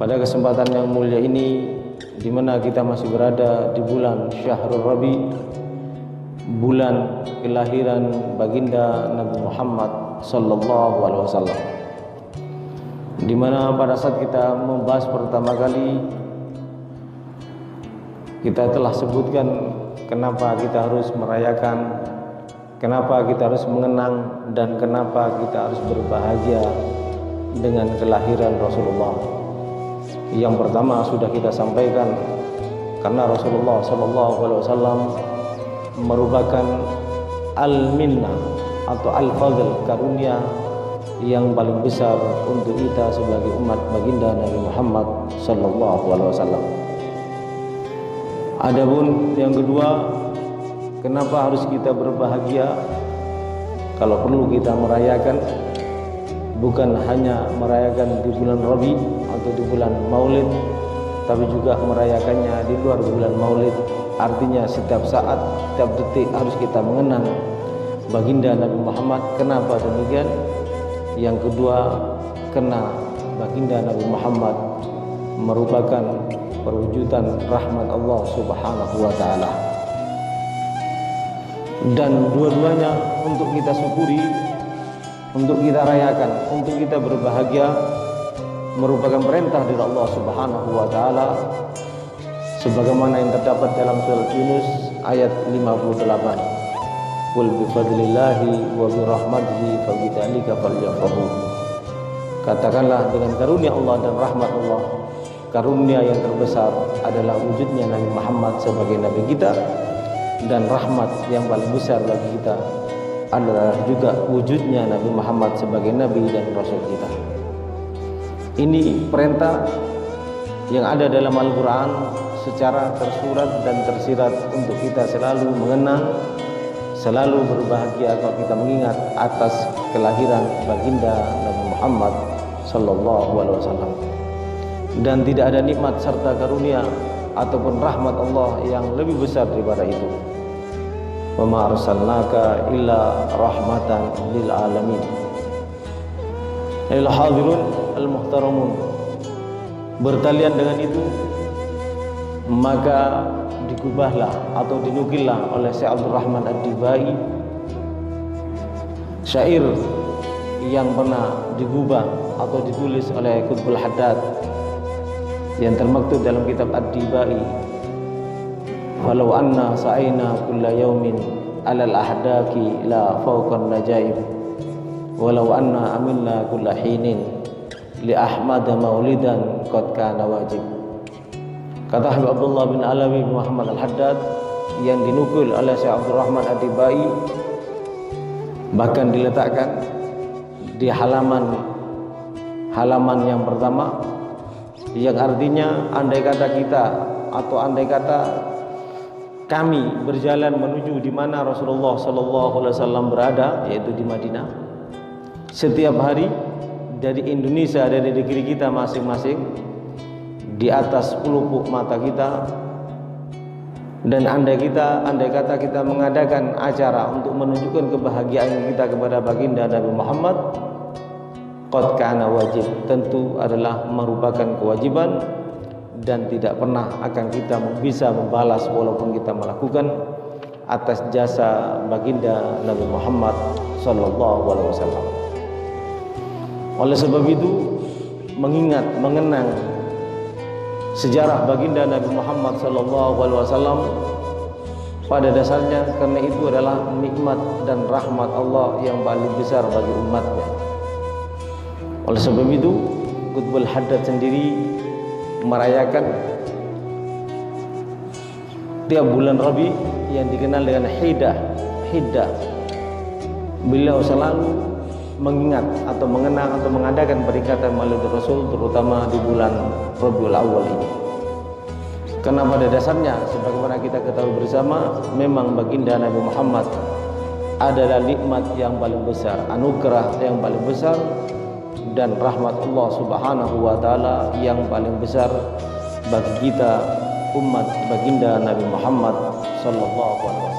Pada kesempatan yang mulia ini, di mana kita masih berada di bulan Syahrul Rabi, bulan kelahiran baginda Nabi Muhammad sallallahu alaihi wasallam, di mana pada saat kita membahas pertama kali, kita telah sebutkan kenapa kita harus merayakan, kenapa kita harus mengenang, dan kenapa kita harus berbahagia dengan kelahiran Rasulullah. Yang pertama sudah kita sampaikan, karena Rasulullah SAW merupakan al-minnah atau al-fadl, karunia yang paling besar untuk kita sebagai umat baginda Nabi Muhammad SAW. Adapun yang kedua, kenapa harus kita berbahagia? Kalau perlu kita merayakan, bukan hanya merayakan di bulan Rabi atau di bulan Maulid, tapi juga merayakannya di luar bulan Maulid. Artinya setiap saat, setiap detik harus kita mengenang baginda Nabi Muhammad. Kenapa demikian? Yang kedua, karena baginda Nabi Muhammad merupakan perwujudan rahmat Allah Subhanahu wa taala. Dan dua-duanya untuk kita syukuri, untuk kita rayakan, untuk kita berbahagia, merupakan perintah dari Allah Subhanahu wa taala, sebagaimana yang terdapat dalam surat Yunus ayat 58. Qul bi fadlillahi wa bi rahmatihi fabidzalika falyafrahu. Katakanlah, dengan karunia Allah dan rahmat Allah, karunia yang terbesar adalah wujudnya Nabi Muhammad sebagai nabi kita, dan rahmat yang paling besar bagi kita adalah juga wujudnya Nabi Muhammad sebagai nabi dan rasul kita. Ini perintah yang ada dalam Al-Quran secara tersurat dan tersirat untuk kita selalu mengenang, selalu berbahagia kalau kita mengingat atas kelahiran baginda Nabi Muhammad sallallahu alaihi wasallam. Dan tidak ada nikmat serta karunia ataupun rahmat Allah yang lebih besar daripada itu. Wa ma arsalnaka illa rahmatan lil alamin. Ayolah hadirun al-muhtaramun, bertalian dengan itu maka digubahlah atau dinukillah oleh Syekh Abdul Rahman Ad-Dibai syair yang pernah digubah atau ditulis oleh Qutbul Haddad yang termaktub dalam kitab Ad-Dibai. Walau anna sa'ina kulla yawmin alal ahdaki la fawqan najaib, walau anna amilna kulla hinin li Ahmad maulidan qad kana wajib. Kata Habib Abdullah bin Alawi bin Muhammad Al-Haddad yang dinukul oleh Syekh Abdul Rahman Ad-Dibai, bahkan diletakkan di halaman yang pertama, yang artinya andai kata kita atau andai kata kami berjalan menuju di mana Rasulullah sallallahu alaihi wasallam berada, yaitu di Madinah, setiap hari dari Indonesia, dari negeri kita masing-masing, di atas pelupuk mata kita, dan andai kata kita mengadakan acara untuk menunjukkan kebahagiaan kita kepada baginda Nabi Muhammad, qad kana wajib, tentu adalah merupakan kewajiban dan tidak pernah akan kita bisa membalas walaupun kita melakukan atas jasa baginda Nabi Muhammad sallallahu alaihi wasallam. Oleh sebab itu, mengingat, mengenang sejarah baginda Nabi Muhammad sallallahu alaihi wasallam pada dasarnya karena itu adalah nikmat dan rahmat Allah yang paling besar bagi umatnya. Oleh sebab itu, Qutbul Haddad sendiri merayakan tiap bulan Rabi yang dikenal dengan Hiddah. Beliau selalu mengingat atau mengenang atau mengadakan peringatan Maulid Rasul, terutama di bulan Rabiul Awal ini. Karena pada dasarnya, sebagaimana kita ketahui bersama, memang baginda Nabi Muhammad adalah nikmat yang paling besar, anugerah yang paling besar, dan rahmat Allah Subhanahu wa taala yang paling besar bagi kita umat baginda Nabi Muhammad sallallahu alaihi wasallam.